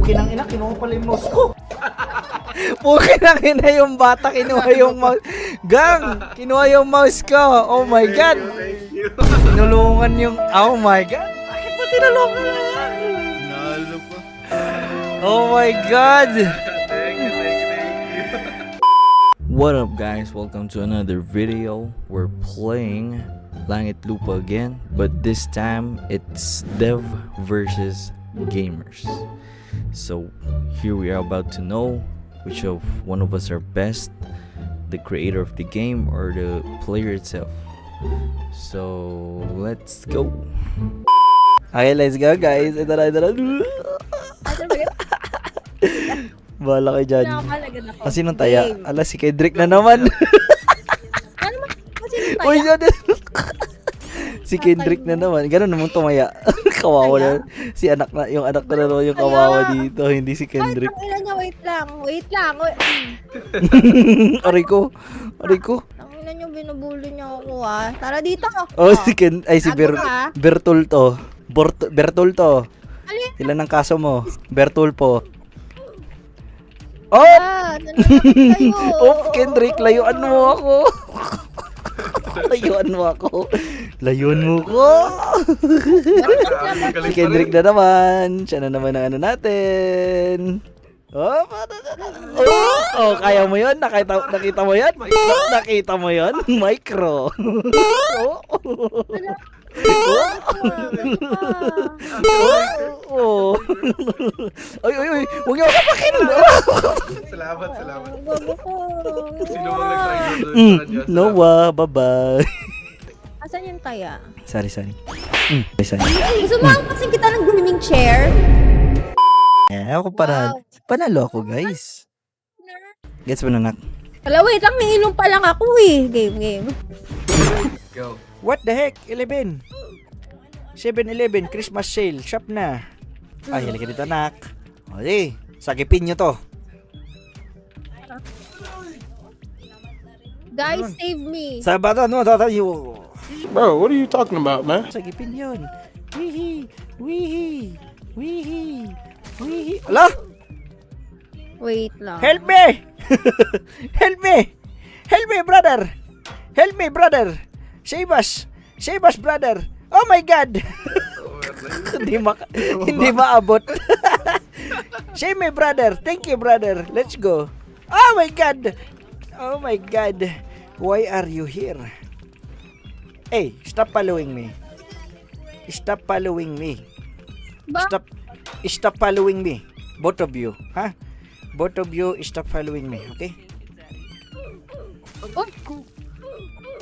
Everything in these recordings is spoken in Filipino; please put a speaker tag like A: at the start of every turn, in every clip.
A: Puki ng ina, kinuha pala yung mouse ko.
B: Puki ng ina yung bata, kinuha yung mouse. Gang, kinuha yung mouse ko. Oh my God. Tinulungan yung, oh my God. Bakit mo tinulungan na yan?
C: Nalo pa.
B: Oh my God.
C: Thank you.
B: What up guys, welcome to another video. We're playing Langit Lupa again, but this time it's dev versus gamers. So here we are about to know which of one of us are best, the creator of the game or the player itself. So let's go. Okay, let's go guys. Ito na. Bahala kayo dyan.
D: Nakapalagad ako.
B: Kasi nung taya,
D: Game.
B: ala si Kendrick na naman.
D: Ano ba? Kasi nung taya?
B: Uy, yun. Si Kendrick na naman. Ganun naman tumaya. Kawawa na. Si anak na, yung anak ko na naman yung kawawa dito. Hindi si Kendrick.
D: Ay, niya, wait lang.
B: Aray ko.
D: Ang ina niyo, binubuli niyo ako ah. Tara dito.
B: Oh, si Ken, ay si
D: Bago ka.
B: Bertolto. Bertolto.
D: Alin?
B: Ilan ang kaso mo? Bertulpo. Oh!
D: Ah, nandun kayo.
B: Oh, Kendrick, layuan mo ako. Layuan mo ako. Layuan mo ko. Si Kendrick na naman. Siya na naman ang ano natin. Oh, oh, kaya mo yun? Nakita mo yun? Nakita mo yun? Micro. Oh. Oh. Ay. Huwag niyo kapakin.
C: Salamat.
D: Bago ko.
C: Sino bang nag-try doon?
B: Noah, bye-bye.
D: Asan yung taya?
B: Sorry. Sorry.
D: Gusto mo kasi kita ng gaming chair?
B: Ako panalo ako, guys. Gets mo na, nak?
D: Wala, wait lang. May ilong pa lang ako eh. Game.
C: Go.
B: What the heck? 11. 7-Eleven, Christmas sale. Shop na. Ay, halika dito, nak. Okay, sagipin nyo to.
D: Guys, save me.
B: Sa bata, no, tatayo.
E: Bro, what are you talking about, man?
B: Sagipin yun. Wihi. Ala!
D: Wait lang.
B: Help me! Help me, brother! Save us, brother! Oh my God! hindi maabot. Save me, brother! Thank you, brother! Let's go! Oh my God! Why are you here? Hey, stop following me. Stop following me. Stop following me. Both of you, huh? Both of you stop following me, okay?
D: Oh.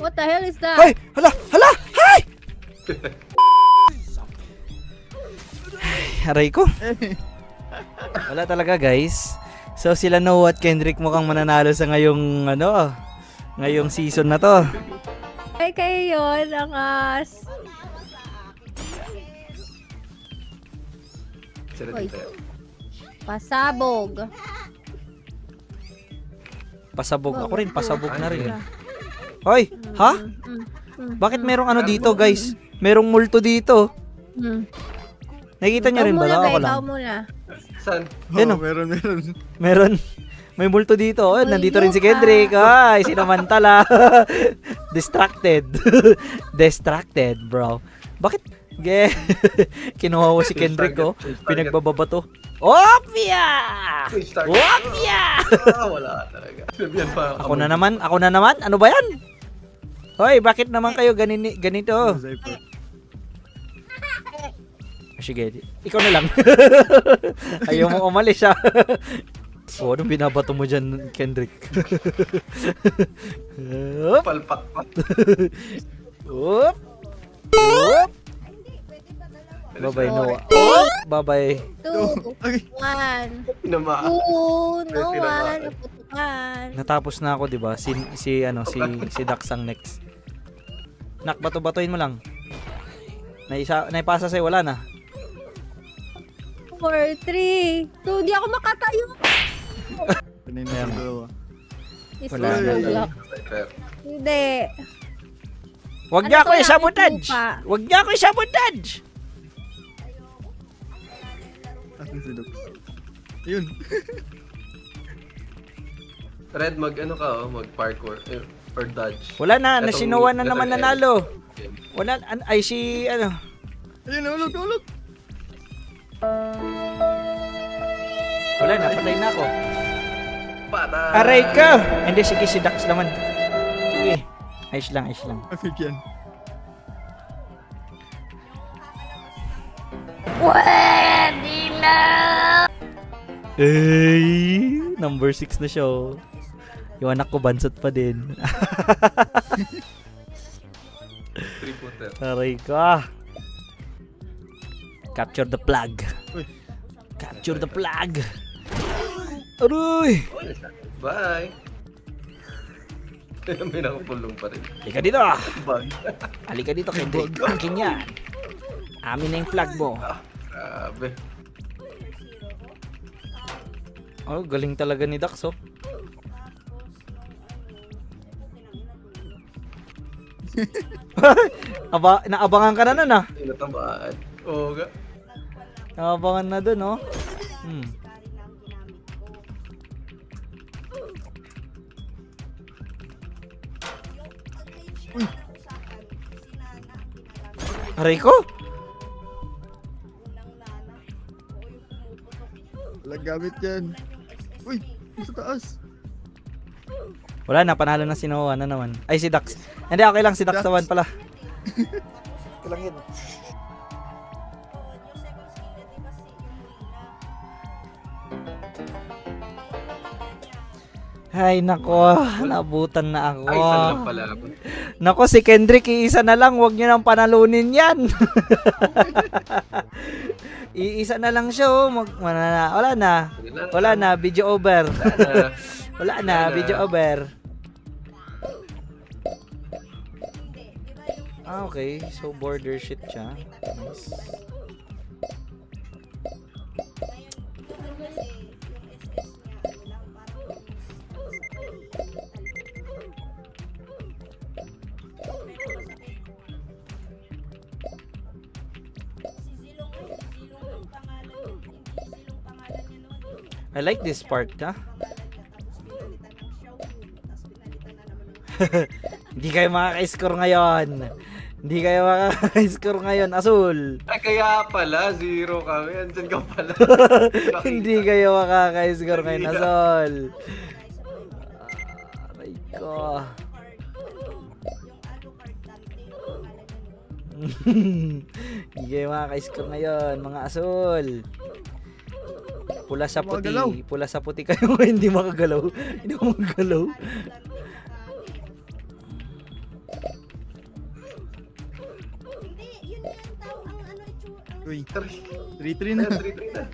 D: What the hell is that?
B: Hoy! Hala! Hay! Aray ko. Wala talaga, guys. So sila Noah at Kendrick mukhang mananalo sa ngayong season na to.
D: Ay, kayo yun. Ang as. Hoy. Pasabog.
B: Pasabog. Ako rin, pasabog na rin. Hoy! Ha? Bakit merong ano dito, guys? Merong multo dito. Nakikita niyo rin ba? Ako lang.
D: Ikaw muna.
C: Saan?
B: Yan, oh. Meron. May multo dito. Oh, nandito rin si Kendrick. Ay, sinamantala. Distracted, bro. Bakit? Kinuha ko si Kendrick, oh. Pinagbababato. Opya!
C: Wala talaga. Sabihan pa.
B: Ako na naman. Ano ba yan? Hoy, bakit naman kayo ganito? Sige, ikaw na lang. Ayaw mo umalis, ha? Oh, anong binabato mo dyan, Kendrick?
C: Palpak pa.
B: Oop! Bye-bye, Noah. Bye-bye.
D: 2, 1.
C: Pinama.
D: 2, no one. Naputukan.
B: Natapos na ako, 'di ba? Si Daxang next. Nak, bato-batoin mo lang. Naipasa sa'yo, wala na.
D: 4, 3, 2. Di ako makatayo.
B: Wala na.
D: Block. Hindi.
B: Wag niya ako i-sabotage!
F: Yun.
C: Red, mag ano ka, mag parkour. Or dodge.
B: Wala na,
C: Etong
B: si Noah na
C: letter
B: naman
C: L.
B: nanalo. Wala, ay si ano.
F: Ayun, ulog, ulog.
B: Wala na, patay na ako.
C: Patay!
B: Aray ka! Hindi, sige, si Dax naman. Sige. Ayos lang, ayos lang.
F: Mabigyan.
B: Ay, number 6 na siya. Oh. Yung anak ko bansot pa din.
C: Three-footer.
B: Aray ka. Capture the flag.
F: Uy.
B: Capture the flag. Aray!
C: Bye! May nakapulong pa rin.
B: Halika dito.
C: Bug.
B: Halika dito, Kendrick. Akin yan. Amin na yung flag mo.
C: Grabe.
B: Oh, galing talaga ni Dax, oh. Naabangan ka na nun, ah.
C: Tinatamaan. Oo nga.
B: Naabangan na dun, oh. Aray ko?
F: Walang gamit yan. Uy, sa taas.
B: Wala na, panalo na si Noah na naman. Ay, si Dax. Hindi, okay lang, si Dax naman pala. Okay lang yun. Ay, nako, nabutan na ako.
C: Ay, saan lang pala ako.
B: Nako, si Kendrick, iisa na lang, huwag niyo nang panalunin yan. Iisa na lang siya, oh. Wala na, video over. Wala na, video over. Ah, okay. So, border shit siya. Nice. I like this part, ha? Hindi kayo makaka-score ngayon. Hindi kayo makaka-score ngayon, Asul.
C: Ay, kaya pala, zero kami. Andyan ka pala.
B: Hindi kayo makaka-score ngayon, Asul. Aray ko. Hindi kayo makaka-score ngayon, mga Asul. Pula sa puti.
F: Makagalaw.
B: Pula sa puti kayo hindi makagalaw. Hindi ko makagalaw.
F: Uy, 3-3
C: Ay,
F: na.
C: 3-3 na.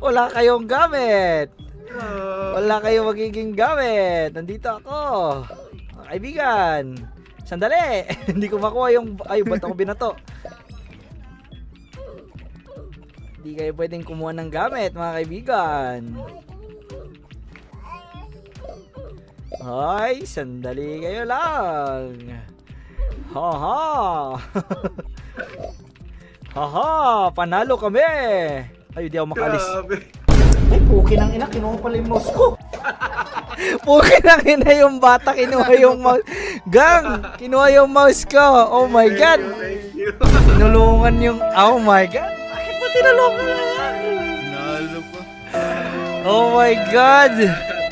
B: wala kayong gamit. Wala kayong magiging gamit. Nandito ako. Mga kaibigan. Sandali. Hindi ko makuha yung... Ay, ba't ako binato? Hindi kayo pwedeng kumuha ng gamit, mga kaibigan. Ay, sandali kayo lang. Haha. Haha, panalo kami. Ay, di ako makalis.
C: Grabe.
A: Ay, puki ng ina, kinuha pala yung mouse ko.
B: Puki na ina yung bata, kinuha yung mouse. Gang, kinuha yung mouse ko. Oh my God.
C: Thank you.
B: Tinulungan yung... Oh my God. Bakit ba tinulungan na lang?
F: Nalo pa.
B: Oh my God.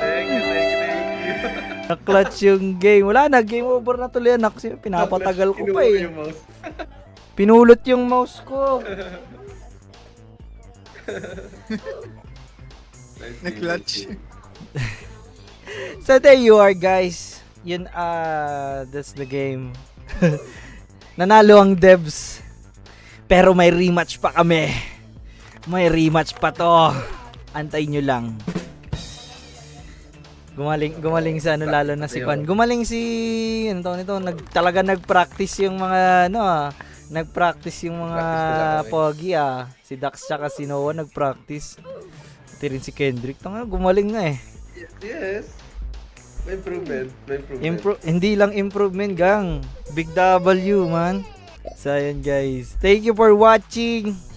C: Thank you.
B: Na-clutch yung game. Wala na, game over na tuloy anak. Pinapatagal ko pa eh.
C: Yung mouse.
B: Pinulot yung mouse ko.
F: Na-clutch.
B: So there you are, guys. Yun, that's the game. Nanalo ang devs. Pero may rematch pa kami. May rematch pa to. Antay nyo lang. Gumaling sa ano, lalo na si Kwan. Gumaling si ano tawag nito, talaga nag-practice yung mga nag-practice yung mga pogi Si Dax tsaka si Noah nag-practice. Pati rin si Kendrick. Gumaling nga eh.
C: Yes. May improvement.
B: Hindi lang improvement, gang. Big W, man. So, ayan, guys. Thank you for watching.